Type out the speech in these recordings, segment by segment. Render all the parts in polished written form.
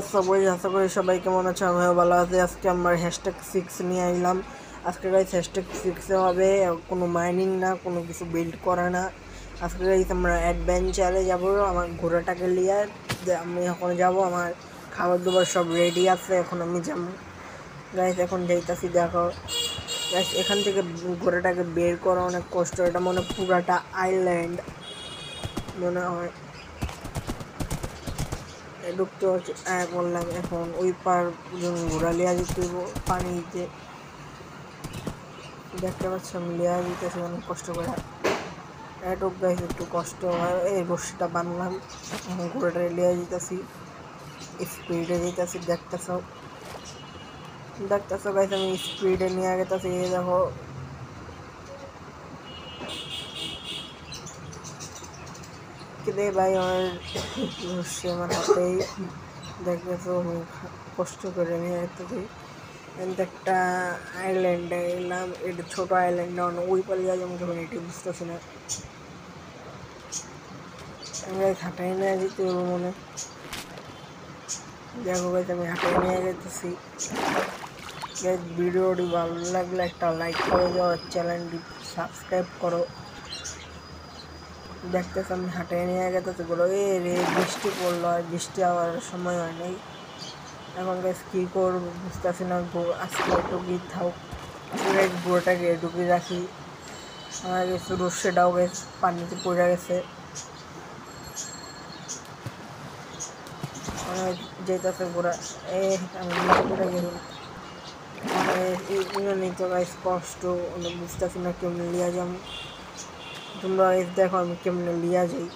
WhatsApp guys, আশা করি সবাই কেমন আছে। আমিও ভালো আছি। আজকে আমার #6 নিয়ে আইলাম। আজকে গাইস #6 হবে কোনো মাইনিং না, কোনো কিছু বিল্ড করা না। আজকে গাইস আমরা অ্যাডভেঞ্চারে যাব আমার ঘোড়াটাকে নিয়ে। আমি এখন যাব, আমার খাবার দাবার সব রেডি আছে, এখন আমি যাব গাইস। এখন যাইতাছি, দেখো গাইস এখান থেকে ঘোড়াটাকে বের করা অনেক কষ্ট। এটা মনে পুরাটা আইল্যান্ড মনে হয়। ঢুকতে হচ্ছে বললাম, এখন ওই পার ঘোরা লিয়া যেতে পানিতে, দেখতে পাচ্ছি আমি লিয়া যেতেছি অনেক কষ্ট করে। এটুক গাইস একটু কষ্ট হয়। এই রশিটা বানলাম, এখন ঘোড়াটা লিয়া যেতেছি, স্পিডে যেতেছি। দেখতেছো গাইস আমি স্পিডে নিয়ে গেতেছি। এই দেখো রে ভাই, আমার রশি আমার হাতেই। দেখতেছো আমি কষ্ট করে নিয়ে যেতেছি। একটা আইল্যান্ডে এলাম, এটা ছোট আইল্যান্ড, ওই পারে যাই আমি যখন এটি বুঝতেছি না। আমরা হাঁটাই নিয়ে যেতে হবে মনে। দেখো গাইস আমি হাঁটাই নিয়ে যেতেছি। ভিডিওটি ভালো লাগলে একটা লাইক করে দাও, চ্যানেলটি সাবস্ক্রাইব করো। দেখতেছি আমি হাঁটাই নিয়ে গেতেছি। বলো এ রে, বৃষ্টি পড়লো, আর বৃষ্টি আবার সময় হয় নাই। এখন গাইস কী করবো বুঝতেছি না। আজকে এটুকুই থাক, গোটাকে এটুকুই রাখি। আমার গেছে রশ্মিটাও গেছে পানিতে পড়ে গেছে। যেতেছে ঘোরা, আমি নিচে পড়ে গেলাম। নিতে গাইস কষ্ট বুঝতেছি না কেমনে লিয়া যাবো। তোমরা দেখো আমি কেমনে লিয়া যাই।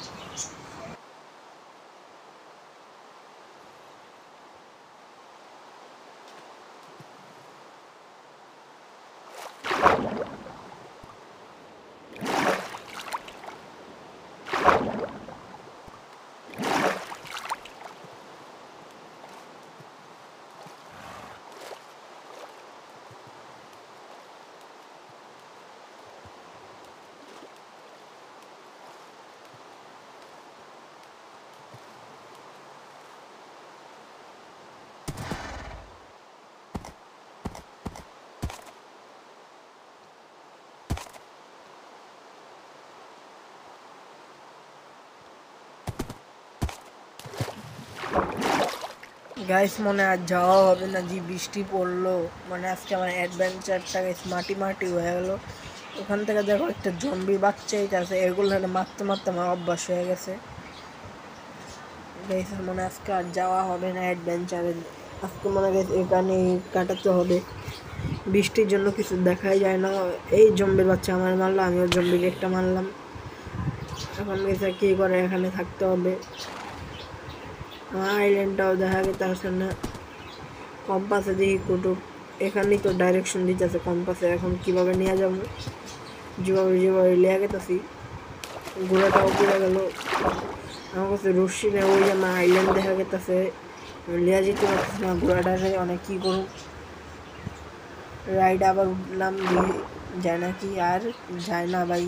গাইস মনে আর যাওয়া হবে না, যে বৃষ্টি পড়লো। মানে আজকে আমার অ্যাডভেঞ্চারটা গাইস মাটি হয়ে গেল। ওখান থেকে দেখো একটা জম্বি বাচ্চাই আছে, এগুলো মারতে মারতে আমার অভ্যাস হয়ে গেছে গাইস। মনে আজকে আর যাওয়া হবে না অ্যাডভেঞ্চারে। আজকে মনে গাইস এখানে কাটাতে হবে, বৃষ্টির জন্য কিছু দেখাই যায় না। এই জম্বির বাচ্চা আমার মারলো, আমিও জম্বির একটা মারলাম। এখন গেছে কী করে, এখানে থাকতে হবে। আইল্যান্ডটাও দেখা গেছে না। কম্পাসে দেখি কুটুব, এখানেই তো ডাইরেকশন দিতেছে কম্পাসে। এখন কিভাবে নিয়ে যাবো, যেভাবে লিয়ে গেতেছি। ঘোড়াটাও পড়ে গেল আমার কাছে, রশ্মি নেই। ওই আমার আইল্যান্ড দেখা গেতেছে, লিয়া যেতে পারতেছি না ঘোড়াটাকে। অনেক কী করুন, রাইড আবার উঠলাম, দিয়ে যায় না কি, আর যায় না ভাই।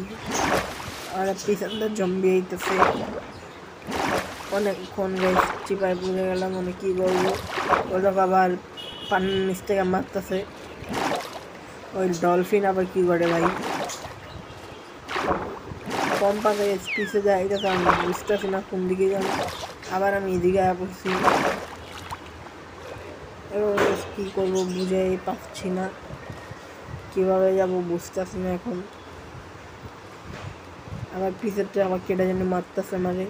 আর পিছনটা জম্বি আইতেছে, অনেকক্ষণ গাইস চিপায় পড়ে গেলাম। অনেক কী করবো, ওটা আবার পানির নিচ থেকে মারতেছে। ওই ডলফিন আবার কী করে ভাই, কম্পাসে পিছিয়ে যাইতেছে, আমি বুঝতেছি না কোন দিকে যাবো। আবার আমি এদিকে পড়ছি, এবার কী করবো বুঝে পাচ্ছি না, কীভাবে যাব বুঝতেছি না। এখন আমার পিছেরটা আমার কেটে যেন মারতেছে মানে।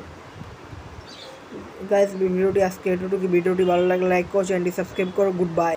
গাইস ভিডিওটি আজকে এতটুকু। ভিডিওটি ভালো লাগলে লাইক করো, চ্যানেলটি সাবস্ক্রাইব করো। Good bye.